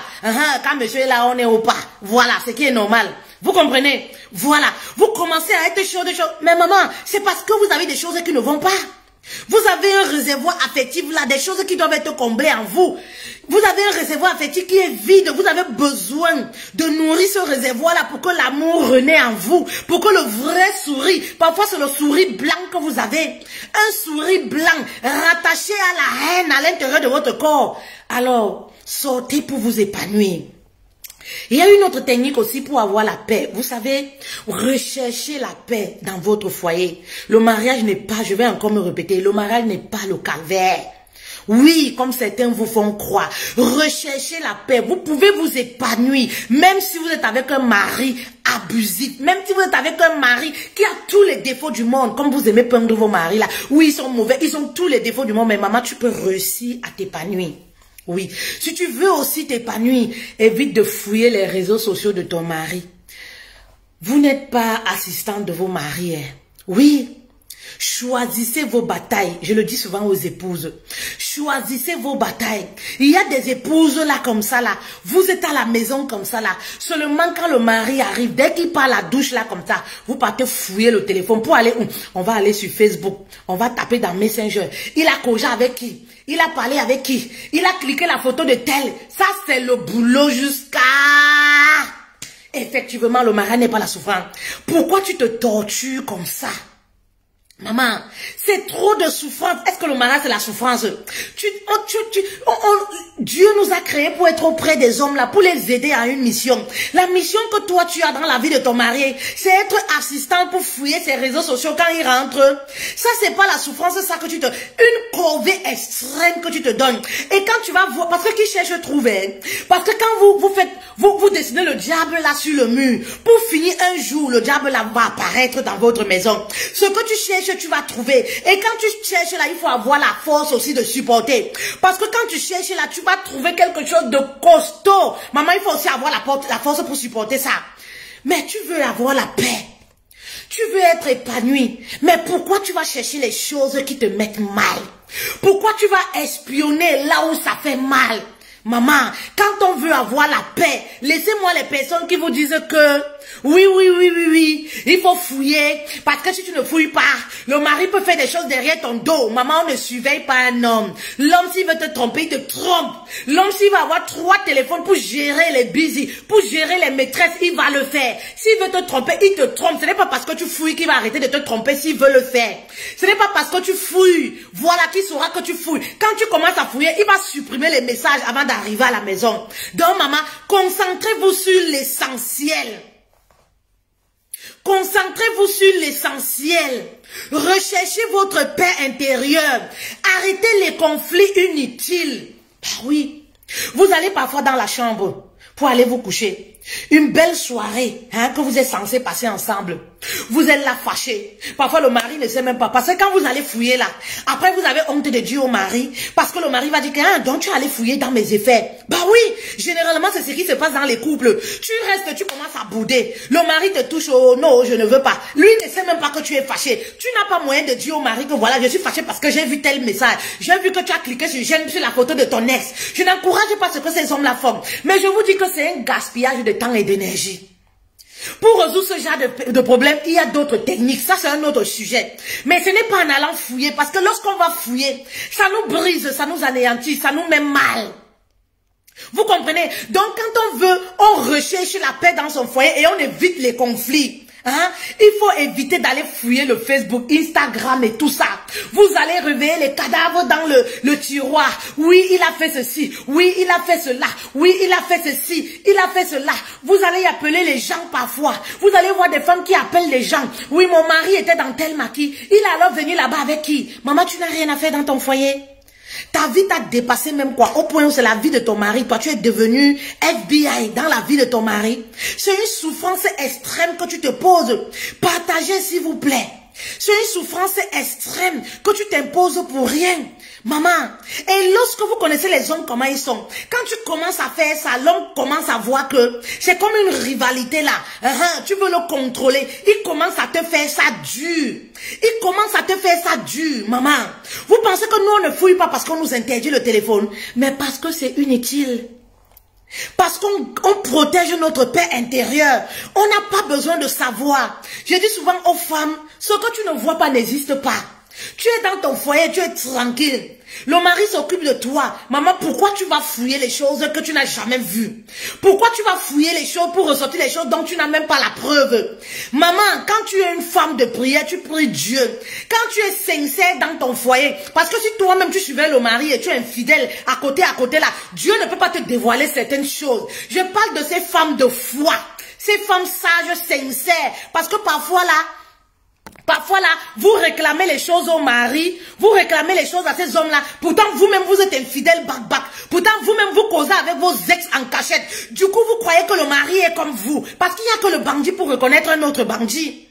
Speaker 1: Quand monsieur est là, on est au pas. Voilà, ce qui est normal. Vous comprenez? Voilà. Vous commencez à être chaud de choses. Mais maman, c'est parce que vous avez des choses qui ne vont pas. Vous avez un réservoir affectif là, des choses qui doivent être comblées en vous. Vous avez un réservoir affectif qui est vide. Vous avez besoin de nourrir ce réservoir là pour que l'amour renaît en vous. Pour que le vrai sourire, parfois c'est le sourire blanc que vous avez. Un sourire blanc rattaché à la haine à l'intérieur de votre corps. Alors, sortez pour vous épanouir. Il y a une autre technique aussi pour avoir la paix. Vous savez, recherchez la paix dans votre foyer. Le mariage n'est pas, je vais encore me répéter, le mariage n'est pas le calvaire. Oui, comme certains vous font croire. Recherchez la paix. Vous pouvez vous épanouir, même si vous êtes avec un mari abusif, même si vous êtes avec un mari qui a tous les défauts du monde, comme vous aimez peindre vos maris là. Oui, ils sont mauvais, ils ont tous les défauts du monde, mais maman, tu peux réussir à t'épanouir. Oui, si tu veux aussi t'épanouir, évite de fouiller les réseaux sociaux de ton mari. Vous n'êtes pas assistante de vos maris, hein. Oui. Choisissez vos batailles. Je le dis souvent aux épouses. Choisissez vos batailles. Il y a des épouses là comme ça là. Vous êtes à la maison comme ça là. Seulement quand le mari arrive, dès qu'il part à la douche là comme ça, vous partez fouiller le téléphone pour aller où? On va aller sur Facebook. On va taper dans Messenger. Il a causé avec qui? Il a parlé avec qui? Il a cliqué la photo de tel. Ça c'est le boulot jusqu'à... Effectivement, le mari n'est pas la souffrance. Pourquoi tu te tortures comme ça? Maman, c'est trop de souffrance. Est-ce que le mariage c'est la souffrance? Dieu nous a créés pour être auprès des hommes là, pour les aider à une mission. La mission que toi tu as dans la vie de ton mari, c'est être assistant pour fouiller ses réseaux sociaux quand il rentre. Ça c'est pas la souffrance, c'est ça que tu te... Une corvée extrême que tu te donnes. Et quand tu vas voir, parce que qui cherche trouver, parce que quand vous dessinez le diable là sur le mur, pour finir un jour, le diable là va apparaître dans votre maison. Ce que tu cherches, tu vas trouver. Et quand tu cherches là, il faut avoir la force aussi de supporter. Parce que quand tu cherches là, tu vas trouver quelque chose de costaud. Maman, il faut aussi avoir la force pour supporter ça. Mais tu veux avoir la paix. Tu veux être épanoui. Mais pourquoi tu vas chercher les choses qui te mettent mal? Pourquoi tu vas espionner là où ça fait mal? Maman, quand on veut avoir la paix, laissez-moi les personnes qui vous disent que oui, il faut fouiller, parce que si tu ne fouilles pas, le mari peut faire des choses derrière ton dos. Maman, on ne surveille pas un homme. L'homme, s'il veut te tromper, il te trompe. L'homme, s'il va avoir 3 téléphones pour gérer les busy, pour gérer les maîtresses, il va le faire. S'il veut te tromper, il te trompe. Ce n'est pas parce que tu fouilles qu'il va arrêter de te tromper s'il veut le faire. Ce n'est pas parce que tu fouilles, voilà qu'il saura que tu fouilles. Quand tu commences à fouiller, il va supprimer les messages avant d'arriver à la maison. Donc, maman, concentrez-vous sur l'essentiel. Concentrez-vous sur l'essentiel. Recherchez votre paix intérieure. Arrêtez les conflits inutiles. Bah oui. Vous allez parfois dans la chambre pour aller vous coucher. Une belle soirée que vous êtes censés passer ensemble. Vous êtes là fâchés. Parfois le mari ne sait même pas. Parce que quand vous allez fouiller là, après vous avez honte de dire au mari. Parce que le mari va dire que donc tu allais fouiller dans mes effets. Bah oui, généralement c'est ce qui se passe dans les couples. Tu restes, tu commences à bouder. Le mari te touche, oh non, je ne veux pas. Lui ne sait même pas que tu es fâché. Tu n'as pas moyen de dire au mari que voilà, je suis fâché parce que j'ai vu tel message. J'ai vu que tu as cliqué sur j'aime sur la photo de ton ex. Je n'encourage pas ce que ces hommes-là font. Mais je vous dis que c'est un gaspillage de temps et d'énergie. Pour résoudre ce genre de problème, il y a d'autres techniques. Ça, c'est un autre sujet. Mais ce n'est pas en allant fouiller. Parce que lorsqu'on va fouiller, ça nous brise, ça nous anéantit, ça nous met mal. Vous comprenez? Donc, quand on veut, on recherche la paix dans son foyer et on évite les conflits. Il faut éviter d'aller fouiller le Facebook, Instagram et tout ça. Vous allez réveiller les cadavres dans le tiroir. Oui, il a fait ceci. Oui, il a fait cela. Oui, il a fait ceci. Il a fait cela. Vous allez appeler les gens parfois. Vous allez voir des femmes qui appellent les gens. Oui, mon mari était dans tel maquis. Il est alors venu là-bas avec qui? Maman, tu n'as rien à faire dans ton foyer. Ta vie t'a dépassé même quoi? Au point où c'est la vie de ton mari. Toi, tu es devenu FBI dans la vie de ton mari. C'est une souffrance extrême que tu te poses. Partagez, s'il vous plaît. C'est une souffrance extrême que tu t'imposes pour rien. Maman, et lorsque vous connaissez les hommes comment ils sont, quand tu commences à faire ça, l'homme commence à voir que c'est comme une rivalité là. Tu veux le contrôler. Il commence à te faire ça dur. Il commence à te faire ça dur, maman. Vous pensez que nous on ne fouille pas parce qu'on nous interdit le téléphone, mais parce que c'est inutile. Parce qu'on protège notre paix intérieure. On n'a pas besoin de savoir. Je dis souvent aux femmes, ce que tu ne vois pas n'existe pas. Tu es dans ton foyer, tu es tranquille. Le mari s'occupe de toi. Maman, pourquoi tu vas fouiller les choses que tu n'as jamais vues? Pourquoi tu vas fouiller les choses pour ressortir les choses dont tu n'as même pas la preuve? Maman, quand tu es une femme de prière, tu pries Dieu. Quand tu es sincère dans ton foyer, parce que si toi-même tu suivais le mari et tu es infidèle à côté là, Dieu ne peut pas te dévoiler certaines choses. Je parle de ces femmes de foi, ces femmes sages, sincères, parce que parfois là, vous réclamez les choses au mari, vous réclamez les choses à ces hommes-là. Pourtant, vous-même, vous êtes infidèle, bac. Pourtant, vous-même, vous causez avec vos ex en cachette. Du coup, vous croyez que le mari est comme vous. Parce qu'il n'y a que le bandit pour reconnaître un autre bandit.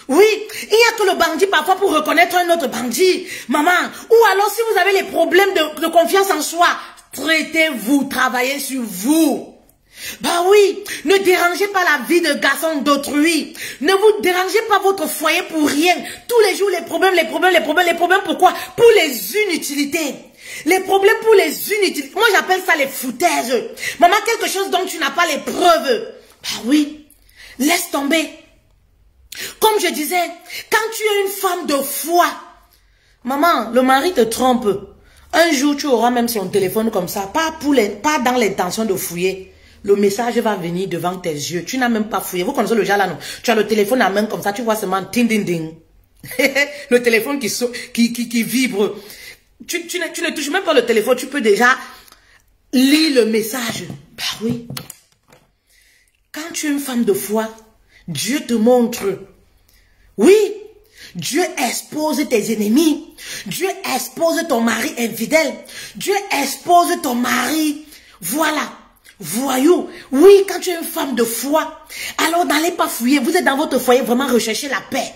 Speaker 1: Oui, il n'y a que le bandit parfois pour reconnaître un autre bandit. Maman, ou alors si vous avez les problèmes de confiance en soi, traitez-vous, travaillez sur vous. Bah oui, ne dérangez pas la vie de garçon d'autrui. Ne vous dérangez pas votre foyer pour rien. Tous les jours, les problèmes, pourquoi? Pour les inutilités. Les problèmes pour les inutilités. Moi, j'appelle ça les foutaises. Maman, quelque chose dont tu n'as pas les preuves. Bah oui, laisse tomber. Comme je disais, quand tu es une femme de foi, maman, le mari te trompe. Un jour, tu auras même son téléphone comme ça, pas dans l'intention de fouiller. Le message va venir devant tes yeux. Tu n'as même pas fouillé. Vous connaissez le genre là, non? Tu as le téléphone à main comme ça, tu vois seulement ding ding ding. Le téléphone qui vibre. Tu ne touches même pas le téléphone, tu peux déjà lire le message. Bah oui. Quand tu es une femme de foi, Dieu te montre. Oui, Dieu expose tes ennemis. Dieu expose ton mari infidèle. Dieu expose ton mari. Voilà. Voyou, oui, quand tu es une femme de foi, alors n'allez pas fouiller, vous êtes dans votre foyer, vraiment recherchez la paix.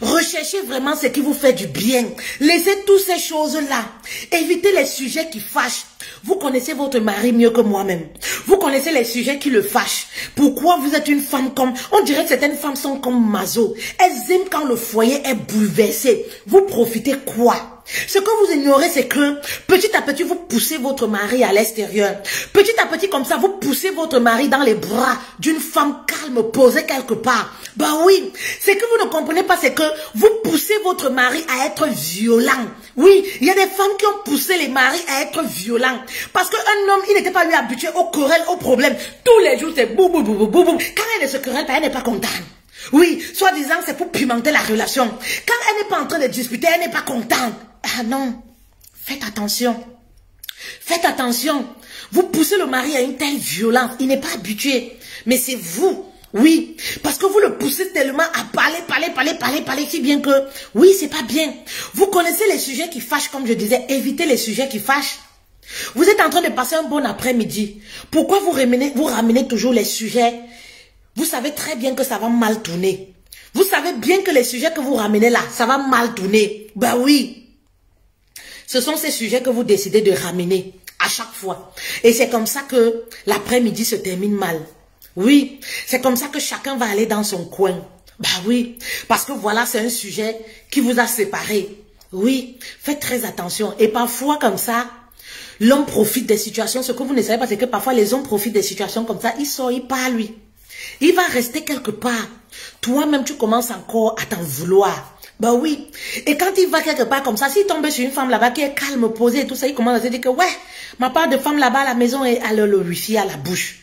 Speaker 1: Recherchez vraiment ce qui vous fait du bien. Laissez toutes ces choses-là. Évitez les sujets qui fâchent. Vous connaissez votre mari mieux que moi-même. Vous connaissez les sujets qui le fâchent. Pourquoi vous êtes une femme comme... On dirait que certaines femmes sont comme Mazo. Elles aiment quand le foyer est bouleversé. Vous profitez quoi? Ce que vous ignorez, c'est que petit à petit, vous poussez votre mari à l'extérieur. Petit à petit, comme ça, vous poussez votre mari dans les bras d'une femme calme, posée quelque part. Bah oui, ce que vous ne comprenez pas, c'est que vous poussez votre mari à être violent. Oui, il y a des femmes qui ont poussé les maris à être violents. Parce qu'un homme, il n'était pas lui habitué aux querelles, aux problèmes. Tous les jours, c'est bou bou bou bou bou bou. Quand elle ne se querelle pas, elle n'est pas contente. Oui, soi-disant, c'est pour pimenter la relation. Quand elle n'est pas en train de discuter, elle n'est pas contente. Ah non, faites attention. Faites attention. Vous poussez le mari à une telle violence. Il n'est pas habitué. Mais c'est vous. Oui. Parce que vous le poussez tellement à parler, si bien que... Oui, c'est pas bien. Vous connaissez les sujets qui fâchent, comme je disais. Évitez les sujets qui fâchent. Vous êtes en train de passer un bon après-midi. Pourquoi vous ramenez toujours les sujets? Vous savez très bien que ça va mal tourner. Vous savez bien que les sujets que vous ramenez là, ça va mal tourner. Bah oui. Ce sont ces sujets que vous décidez de ramener à chaque fois. Et c'est comme ça que l'après-midi se termine mal. Oui, c'est comme ça que chacun va aller dans son coin. Bah oui, parce que voilà, c'est un sujet qui vous a séparés. Oui, faites très attention. Et parfois comme ça, l'homme profite des situations. Ce que vous ne savez pas, c'est que parfois les hommes profitent des situations comme ça. Il sort, il part lui. Il va rester quelque part. Toi-même, tu commences encore à t'en vouloir. Bah oui. Et quand il va quelque part comme ça, s'il tombe sur une femme là-bas qui est calme, posée et tout ça, il commence à se dire que ouais, ma part de femme là-bas à la maison est à le wifi à la bouche.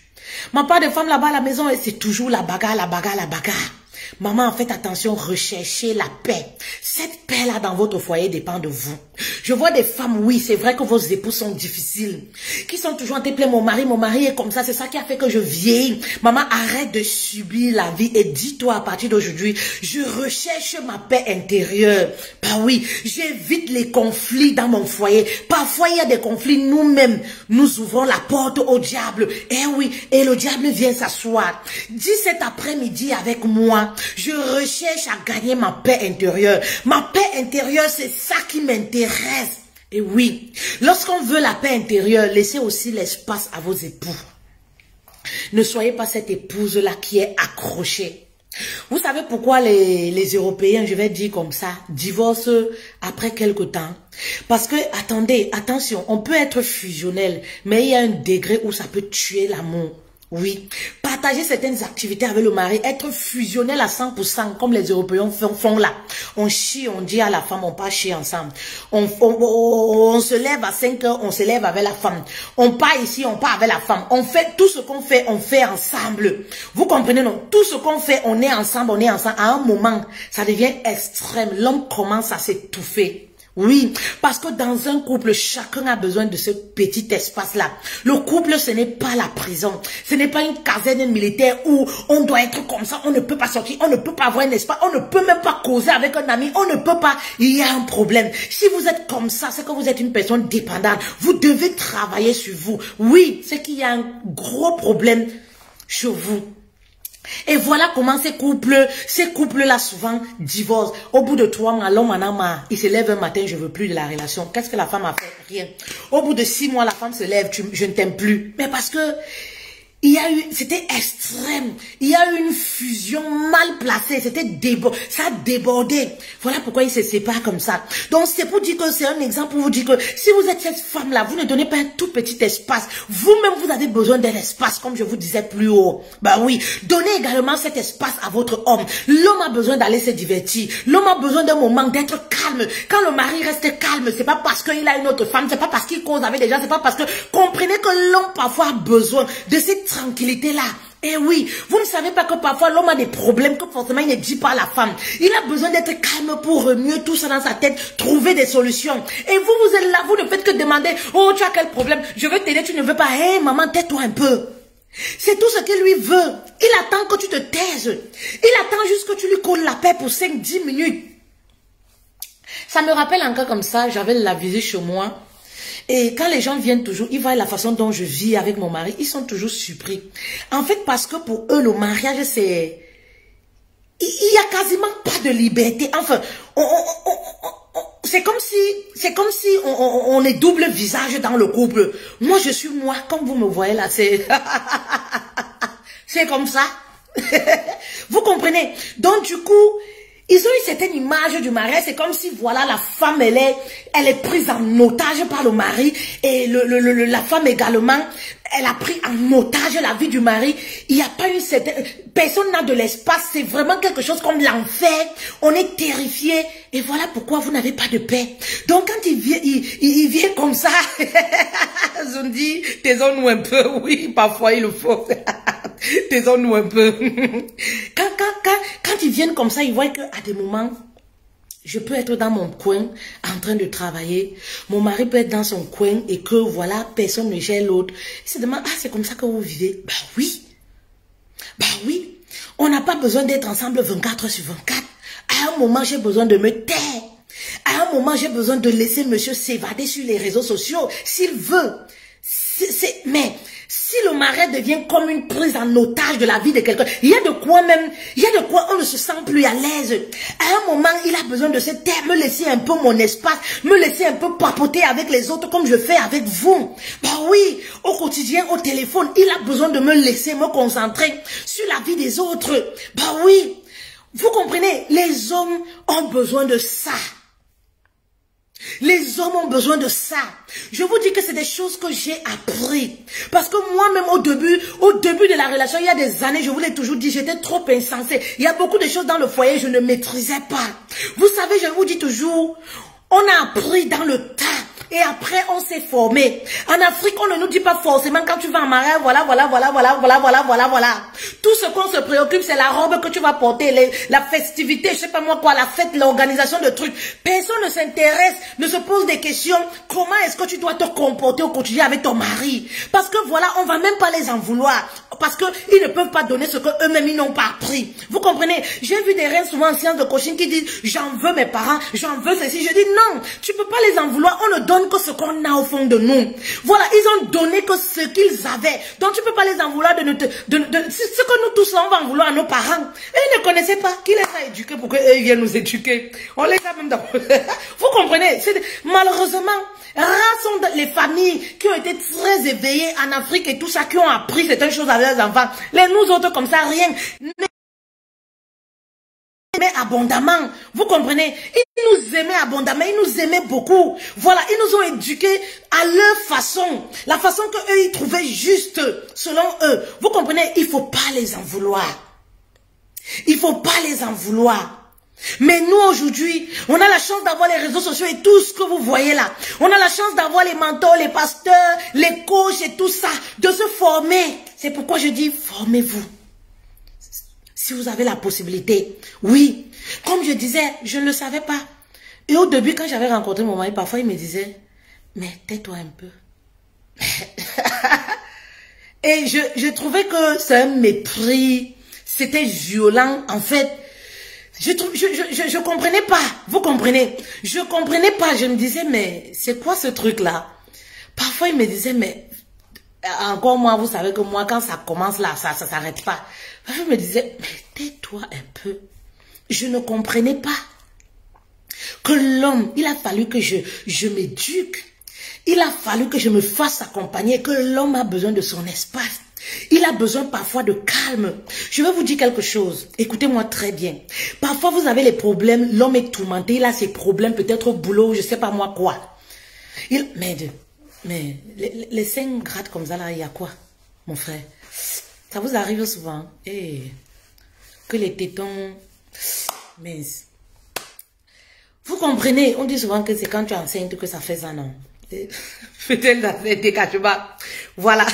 Speaker 1: Ma part de femme là-bas à la maison, c'est toujours la bagarre, la bagarre, la bagarre. Maman, faites attention, recherchez la paix. Cette paix-là dans votre foyer dépend de vous. Je vois des femmes, oui, c'est vrai que vos époux sont difficiles, qui sont toujours en train de plaindre, mon mari est comme ça, c'est ça qui a fait que je vieillis. Maman, arrête de subir la vie et dis-toi à partir d'aujourd'hui, je recherche ma paix intérieure. Bah oui, j'évite les conflits dans mon foyer. Parfois, il y a des conflits, nous-mêmes, nous ouvrons la porte au diable. Eh oui, et le diable vient s'asseoir. Dis cet après-midi avec moi, je recherche à gagner ma paix intérieure. Ma paix intérieure, c'est ça qui m'intéresse. Et oui, lorsqu'on veut la paix intérieure, laissez aussi l'espace à vos époux. Ne soyez pas cette épouse-là qui est accrochée. Vous savez pourquoi les Européens, je vais dire comme ça, divorcent après quelque temps? Parce que, attendez, attention, on peut être fusionnel, mais il y a un degré où ça peut tuer l'amour. Oui, partager certaines activités avec le mari, être fusionnel à 100% comme les Européens font là. On chie, on dit à la femme, on part chier ensemble. On se lève à 5 heures, on se lève avec la femme. On part ici, on part avec la femme. On fait tout ce qu'on fait, on fait ensemble. Vous comprenez, non? Tout ce qu'on fait, on est ensemble, on est ensemble. À un moment, ça devient extrême. L'homme commence à s'étouffer. Oui, parce que dans un couple, chacun a besoin de ce petit espace-là. Le couple, ce n'est pas la prison. Ce n'est pas une caserne militaire où on doit être comme ça, on ne peut pas sortir, on ne peut pas avoir un espace, on ne peut même pas causer avec un ami, on ne peut pas. Il y a un problème. Si vous êtes comme ça, c'est que vous êtes une personne dépendante. Vous devez travailler sur vous. Oui, c'est qu'il y a un gros problème chez vous. Et voilà comment ces couples-là souvent divorcent. Au bout de 3 mois, l'homme en a marre. Il se lève un matin, je veux plus de la relation. Qu'est-ce que la femme a fait? Rien. Au bout de 6 mois, la femme se lève, je ne t'aime plus. Mais parce que c'était extrême. Il y a eu une fusion mal placée. Ça a débordé. Voilà pourquoi ils se séparent comme ça. Donc c'est pour dire que c'est un exemple pour vous dire que si vous êtes cette femme-là, vous ne donnez pas un tout petit espace. Vous-même, vous avez besoin d'un espace, comme je vous disais plus haut. Bah oui. Donnez également cet espace à votre homme. L'homme a besoin d'aller se divertir. L'homme a besoin d'un moment d'être calme. Quand le mari reste calme, c'est pas parce qu'il a une autre femme, c'est pas parce qu'il cause avec des gens, c'est pas parce que comprenez que l'homme parfois a besoin de cette tranquillité-là. Et oui, vous ne savez pas que parfois l'homme a des problèmes que forcément il ne dit pas à la femme. Il a besoin d'être calme pour remuer tout ça dans sa tête, trouver des solutions. Et vous êtes là, vous ne faites que demander, oh tu as quel problème, je veux t'aider, tu ne veux pas, hé maman tais-toi un peu. C'est tout ce qu'il lui veut. Il attend que tu te taises. Il attend juste que tu lui colles la paix pour 5-10 minutes. Ça me rappelle encore comme ça, j'avais la visite chez moi. Et quand les gens viennent toujours, ils voient la façon dont je vis avec mon mari, ils sont toujours surpris. En fait, parce que pour eux, le mariage, c'est... Il y a quasiment pas de liberté. Enfin, c'est comme si on est double visage dans le couple. Moi, je suis moi, comme vous me voyez là, c'est... c'est comme ça. Vous comprenez? Donc, du coup... Ils ont une certaine image du mariage, c'est comme si voilà la femme elle est prise en otage par le mari et la femme également, elle a pris en otage la vie du mari. Il n'y a pas une certaine, personne n'a de l'espace, c'est vraiment quelque chose comme l'enfer. On est terrifié et voilà pourquoi vous n'avez pas de paix. Donc quand il vient comme ça, je me dis, taisons-nous un peu, oui, parfois il le faut. Taisons-nous un peu. Quand ils viennent comme ça, ils voient qu'à des moments, je peux être dans mon coin en train de travailler. Mon mari peut être dans son coin et que voilà, personne ne gère l'autre. Ils se demandent, ah, c'est comme ça que vous vivez? Bah oui. Bah oui. On n'a pas besoin d'être ensemble 24 sur 24. À un moment, j'ai besoin de me taire. À un moment, j'ai besoin de laisser monsieur s'évader sur les réseaux sociaux s'il veut. Mais si le mari devient comme une prise en otage de la vie de quelqu'un, il y a de quoi on ne se sent plus à l'aise. À un moment, il a besoin de se taire, me laisser un peu mon espace, me laisser un peu papoter avec les autres comme je fais avec vous. Bah oui, au quotidien, au téléphone, il a besoin de me laisser me concentrer sur la vie des autres. Bah oui, vous comprenez, les hommes ont besoin de ça. Les hommes ont besoin de ça. Je vous dis que c'est des choses que j'ai appris. Parce que moi-même au début de la relation, il y a des années, je vous l'ai toujours dit, j'étais trop insensée. Il y a beaucoup de choses dans le foyer, je ne maîtrisais pas. Vous savez, je vous dis toujours, on a appris dans le tas. Et après, on s'est formé. En Afrique, on ne nous dit pas forcément quand tu vas en mariage, voilà. Tout ce qu'on se préoccupe, c'est la robe que tu vas porter, la festivité, je sais pas moi quoi, la fête, l'organisation de trucs. Personne ne s'intéresse, ne se pose des questions. Comment est-ce que tu dois te comporter au quotidien avec ton mari? Parce que voilà, on va même pas les en vouloir. Parce qu'ils ne peuvent pas donner ce que eux-mêmes ils n'ont pas appris. Vous comprenez? J'ai vu des reines souvent en sciences de coaching qui disent, j'en veux mes parents, j'en veux ceci. Je dis non, tu peux pas les en vouloir, on ne donne que ce qu'on a au fond de nous. Voilà, ils ont donné que ce qu'ils avaient. Donc tu peux pas les en vouloir ce que nous tous là, on va en vouloir à nos parents. Et ils ne connaissaient pas qui les a éduqués pour qu'ils viennent nous éduquer. On les a même dans... Vous comprenez? Malheureusement, rares sont les familles qui ont été très éveillées en Afrique et tout ça, qui ont appris certaines choses à leurs enfants. Les nous autres comme ça, rien. aimait abondamment. Vous comprenez? Ils nous aimaient abondamment, ils nous aimaient beaucoup. Voilà, ils nous ont éduqués à leur façon. La façon qu'eux, ils trouvaient juste, selon eux. Vous comprenez? Il ne faut pas les en vouloir. Il ne faut pas les en vouloir. Mais nous, aujourd'hui, on a la chance d'avoir les réseaux sociaux et tout ce que vous voyez là. On a la chance d'avoir les mentors, les pasteurs, les coachs et tout ça, de se former. C'est pourquoi je dis, formez-vous. Si vous avez la possibilité, oui. Comme je disais, je ne le savais pas. Et au début, quand j'avais rencontré mon mari, parfois il me disait, mais tais-toi un peu. Et je trouvais que c'est un mépris. C'était violent, en fait. Je comprenais pas, vous comprenez? Je comprenais pas, je me disais, mais c'est quoi ce truc-là? Parfois, il me disait, mais encore moi, vous savez que moi, quand ça commence là, ça s'arrête pas. Parfois, il me disait, mais tais-toi un peu. Je ne comprenais pas que l'homme, il a fallu que je m'éduque. Il a fallu que je me fasse accompagner, que l'homme a besoin de son espace. Il a besoin parfois de calme. Je vais vous dire quelque chose. Écoutez-moi très bien. Parfois, vous avez les problèmes. L'homme est tourmenté. Il a ses problèmes, peut-être au boulot, je ne sais pas moi quoi. Mais les 5 grades comme ça, là, il y a quoi, mon frère? Ça vous arrive souvent. Que les tétons... Mais... Vous comprenez? On dit souvent que c'est quand tu es enceinte que ça fait ça, non? Peut-être dans ces décachements. Voilà.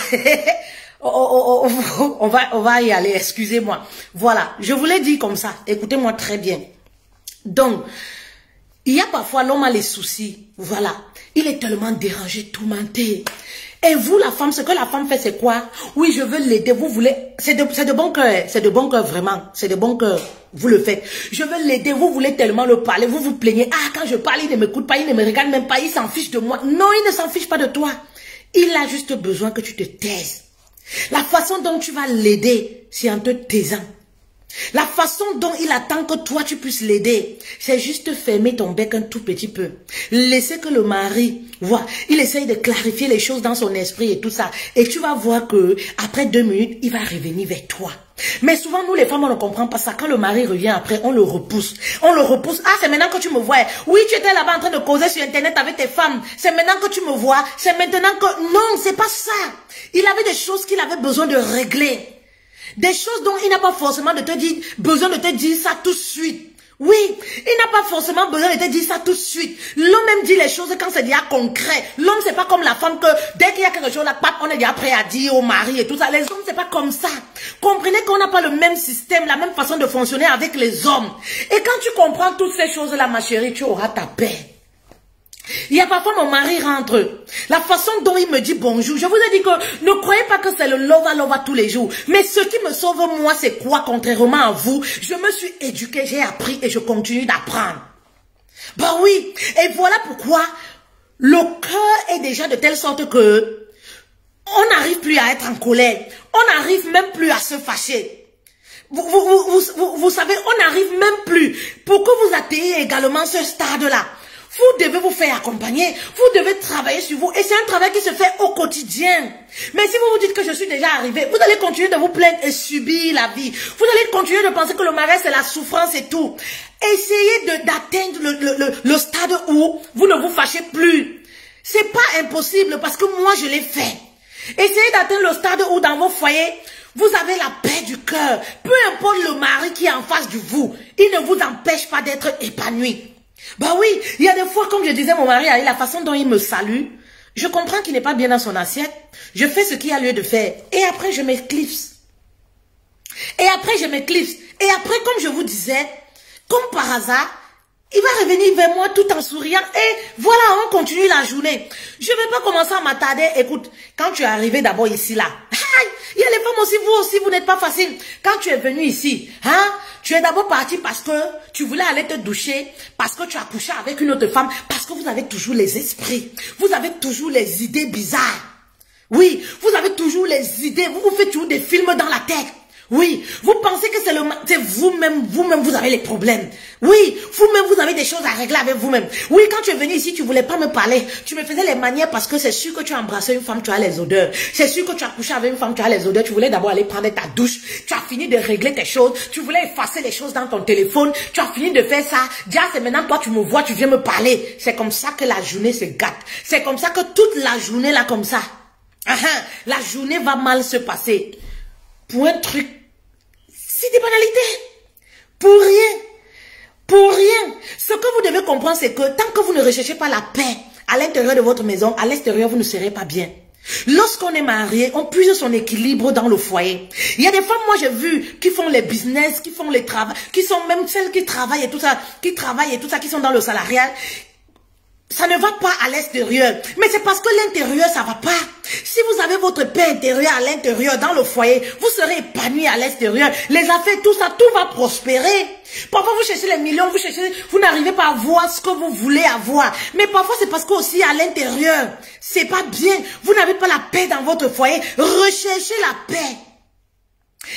Speaker 1: On va y aller, excusez-moi. Voilà, je vous l'ai dit comme ça. Écoutez-moi très bien. Donc, il y a parfois l'homme a les soucis. Voilà. Il est tellement dérangé, tourmenté. Et vous, la femme, ce que la femme fait, c'est quoi? Oui, je veux l'aider. Vous voulez... C'est de bon cœur. C'est de bon cœur, vraiment. C'est de bon cœur. Vous le faites. Je veux l'aider. Vous voulez tellement le parler. Vous vous plaignez. Ah, quand je parle, il ne m'écoute pas. Il ne me regarde même pas. Il s'en fiche de moi. Non, il ne s'en fiche pas de toi. Il a juste besoin que tu te taises. La façon dont tu vas l'aider, c'est en te taisant. La façon dont il attend que toi tu puisses l'aider, c'est juste fermer ton bec un tout petit peu. Laisser que le mari voit. Il essaye de clarifier les choses dans son esprit et tout ça. Et tu vas voir que après 2 minutes, il va revenir vers toi. Mais souvent, nous les femmes, on ne comprend pas ça. Quand le mari revient après, on le repousse. On le repousse. Ah, c'est maintenant que tu me vois. Oui, tu étais là-bas en train de causer sur Internet avec tes femmes. C'est maintenant que tu me vois. C'est maintenant que... Non, c'est pas ça. Il avait des choses qu'il avait besoin de régler. Des choses dont il n'a pas forcément besoin de te dire ça tout de suite. Oui, il n'a pas forcément besoin de te dire ça tout de suite. L'homme même dit les choses quand c'est déjà concret. L'homme, c'est pas comme la femme que dès qu'il y a quelque chose, là, on est déjà prêt à dire au mari et tout ça. Les hommes, c'est pas comme ça. Comprenez qu'on n'a pas le même système, la même façon de fonctionner avec les hommes. Et quand tu comprends toutes ces choses-là, ma chérie, tu auras ta paix. Il y a parfois mon mari rentre. La façon dont il me dit bonjour. Je vous ai dit que ne croyez pas que c'est le lova tous les jours. Mais ce qui me sauve moi, c'est quoi? Contrairement à vous, je me suis éduquée, j'ai appris et je continue d'apprendre. Bah oui. Et voilà pourquoi le cœur est déjà de telle sorte que on n'arrive plus à être en colère. On n'arrive même plus à se fâcher. Vous savez, on n'arrive même plus. Pour que vous atteignez également ce stade-là, vous devez vous faire accompagner, vous devez travailler sur vous. Et c'est un travail qui se fait au quotidien. Mais si vous vous dites que je suis déjà arrivé, vous allez continuer de vous plaindre et subir la vie. Vous allez continuer de penser que le mariage c'est la souffrance et tout. Essayez d'atteindre le stade où vous ne vous fâchez plus. C'est pas impossible parce que moi je l'ai fait. Essayez d'atteindre le stade où dans vos foyers, vous avez la paix du cœur. Peu importe le mari qui est en face de vous, il ne vous empêche pas d'être épanoui. Bah oui, il y a des fois, comme je disais, mon mari, la façon dont il me salue, je comprends qu'il n'est pas bien dans son assiette. Je fais ce qu'il y a lieu de faire. Et après, je m'éclipse. Et après, comme je vous disais, comme par hasard, il va revenir vers moi tout en souriant. Et voilà, on continue la journée. Je ne vais pas commencer à m'attarder. Écoute, quand tu es arrivé d'abord ici, là, il y a les femmes aussi, vous n'êtes pas facile. Quand tu es venu ici, tu es d'abord parti parce que tu voulais aller te doucher, parce que tu as couché avec une autre femme, parce que vous avez toujours les esprits. Vous avez toujours les idées bizarres. Oui, vous avez toujours les idées. Vous vous faites toujours des films dans la tête. Oui, vous pensez que c'est vous-même, vous avez les problèmes. Oui, vous-même, vous avez des choses à régler avec vous-même. Oui, quand tu es venu ici, tu voulais pas me parler. Tu me faisais les manières parce que c'est sûr que tu as embrassé une femme, tu as les odeurs. C'est sûr que tu as couché avec une femme, tu as les odeurs. Tu voulais d'abord aller prendre ta douche. Tu as fini de régler tes choses. Tu voulais effacer les choses dans ton téléphone. Tu as fini de faire ça. Déjà, c'est maintenant, toi, tu me vois, tu viens me parler. C'est comme ça que la journée se gâte. C'est comme ça que toute la journée, là, comme ça. La journée va mal se passer. Pour un truc. C'est des banalités. Pour rien. Pour rien. Ce que vous devez comprendre, c'est que tant que vous ne recherchez pas la paix à l'intérieur de votre maison, à l'extérieur, vous ne serez pas bien. Lorsqu'on est marié, on puise son équilibre dans le foyer. Il y a des femmes, moi j'ai vu, qui font les business, qui font les travaux, qui sont même celles qui travaillent et tout ça, qui sont dans le salarial. Ça ne va pas à l'extérieur. Mais c'est parce que l'intérieur, ça va pas. Si vous avez votre paix intérieure à l'intérieur, dans le foyer, vous serez épanoui à l'extérieur. Les affaires, tout ça, tout va prospérer. Parfois, vous cherchez les millions, vous n'arrivez pas à voir ce que vous voulez avoir. Mais parfois, c'est parce que aussi à l'intérieur, c'est pas bien. Vous n'avez pas la paix dans votre foyer. Recherchez la paix.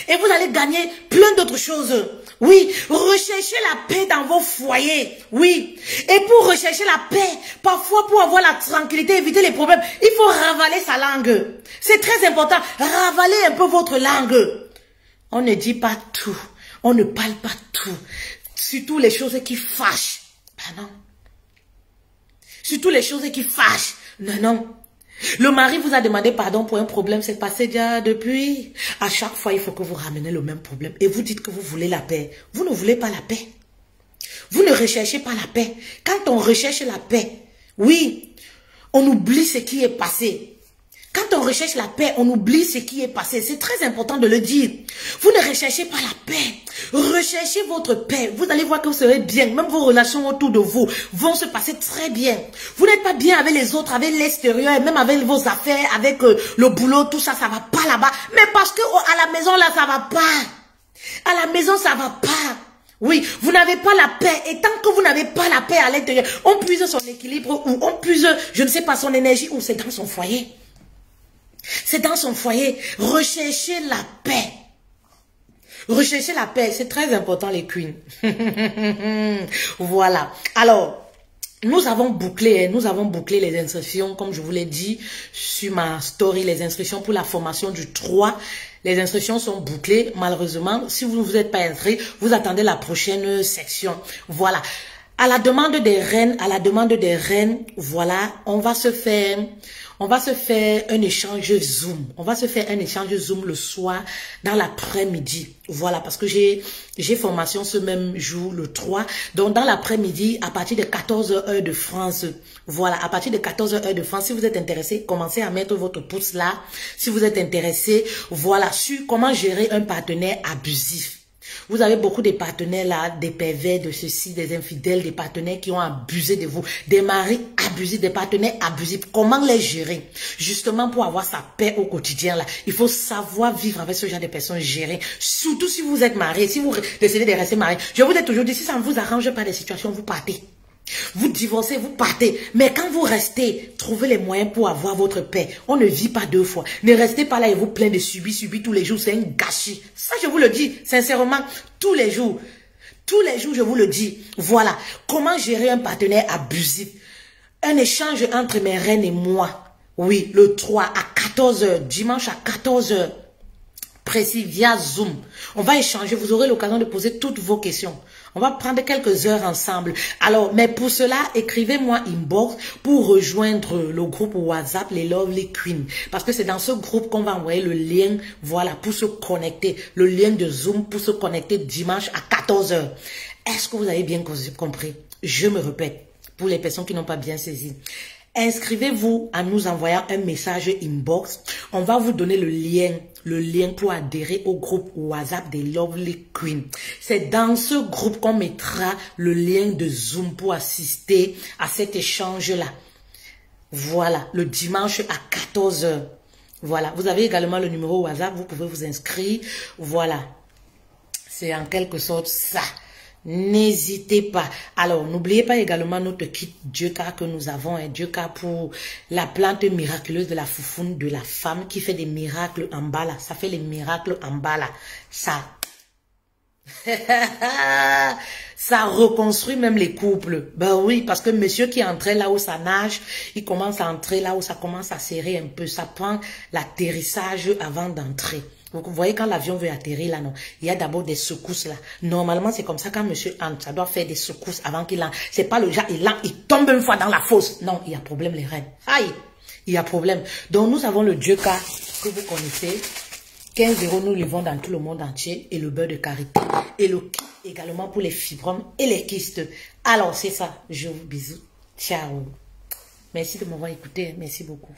Speaker 1: Et vous allez gagner plein d'autres choses. Oui, recherchez la paix dans vos foyers. Oui. Et pour rechercher la paix, parfois pour avoir la tranquillité, éviter les problèmes, il faut ravaler sa langue. C'est très important. Ravalez un peu votre langue. On ne dit pas tout. On ne parle pas tout. Surtout les choses qui fâchent. Ah non. Surtout les choses qui fâchent. Non, non. Le mari vous a demandé pardon pour un problème, c'est passé déjà depuis. À chaque fois, il faut que vous ramenez le même problème. Et vous dites que vous voulez la paix. Vous ne voulez pas la paix. Vous ne recherchez pas la paix. Quand on recherche la paix, oui, on oublie ce qui est passé. Quand on recherche la paix, on oublie ce qui est passé. C'est très important de le dire. Vous ne recherchez pas la paix. Recherchez votre paix. Vous allez voir que vous serez bien. Même vos relations autour de vous vont se passer très bien. Vous n'êtes pas bien avec les autres, avec l'extérieur, même avec vos affaires, avec le boulot, tout ça, ça va pas là-bas. Mais parce que à la maison, là, ça va pas. À la maison, ça va pas. Oui, vous n'avez pas la paix. Et tant que vous n'avez pas la paix à l'intérieur, on puise son équilibre ou on puise, je ne sais pas, son énergie ou c'est dans son foyer. C'est dans son foyer. Recherchez la paix. Recherchez la paix. C'est très important, les queens. Voilà. Alors, nous avons bouclé les inscriptions, comme je vous l'ai dit, sur ma story, les inscriptions pour la formation du 3. Les inscriptions sont bouclées. Malheureusement, si vous ne vous êtes pas inscrit, vous attendez la prochaine section. Voilà. À la demande des reines, voilà, on va se faire un échange Zoom. On va se faire un échange Zoom le soir, dans l'après-midi. Voilà, parce que j'ai formation ce même jour, le 3. Donc, dans l'après-midi, à partir de 14h heure de France. Voilà, à partir de 14h heure de France, si vous êtes intéressé, commencez à mettre votre pouce là. Si vous êtes intéressé, voilà, sur comment gérer un partenaire abusif. Vous avez beaucoup de partenaires là, des pervers, de ceci, des infidèles, des partenaires qui ont abusé de vous, des maris abusifs, des partenaires abusifs. Comment les gérer? Justement pour avoir sa paix au quotidien là, il faut savoir vivre avec ce genre de personnes gérées. Surtout si vous êtes marié, si vous décidez de rester marié. Je vous ai toujours dit, si ça ne vous arrange pas des situations, vous partez. Vous divorcez, vous partez. Mais quand vous restez, trouvez les moyens pour avoir votre paix. On ne vit pas deux fois. Ne restez pas là et vous plaignez de subir tous les jours. C'est un gâchis. Ça, je vous le dis sincèrement, tous les jours. Tous les jours, je vous le dis. Voilà. Comment gérer un partenaire abusif? Un échange entre mes reines et moi. Oui, le 3 à 14h. Dimanche à 14h. Précis via Zoom. On va échanger. Vous aurez l'occasion de poser toutes vos questions. On va prendre quelques heures ensemble. Alors, mais pour cela, écrivez-moi inbox pour rejoindre le groupe WhatsApp, les Lovely Queens. Parce que c'est dans ce groupe qu'on va envoyer le lien, voilà, pour se connecter. Le lien de Zoom pour se connecter dimanche à 14h. Est-ce que vous avez bien compris? Je me répète, pour les personnes qui n'ont pas bien saisi. Inscrivez-vous en nous envoyant un message inbox. On va vous donner le lien pour adhérer au groupe WhatsApp des Lovely Queens. C'est dans ce groupe qu'on mettra le lien de Zoom pour assister à cet échange-là. Voilà, le dimanche à 14h. Voilà, vous avez également le numéro WhatsApp, vous pouvez vous inscrire. Voilà, c'est en quelque sorte ça. N'hésitez pas. Alors, n'oubliez pas également notre kit Dieuka que nous avons. Dieuka pour la plante miraculeuse de la foufoune de la femme qui fait des miracles en bas là. Ça fait les miracles en bas là. Ça. Ça reconstruit même les couples. Ben oui, parce que monsieur qui est entré là où ça nage, il commence à entrer là où ça commence à serrer un peu. Ça prend l'atterrissage avant d'entrer. Vous voyez quand l'avion veut atterrir là, non? Il y a d'abord des secousses là. Normalement, c'est comme ça quand monsieur entre. Ça doit faire des secousses avant qu'il entre. C'est pas le genre, il tombe une fois dans la fosse. Non, il y a problème les reines. Aïe, il y a problème. Donc nous avons le Dieuka que vous connaissez. 15 €, nous le vendons dans tout le monde entier. Et le beurre de karité. Et le kit également pour les fibromes et les kystes. Alors c'est ça. Je vous bisous. Ciao. Merci de m'avoir écouté. Merci beaucoup.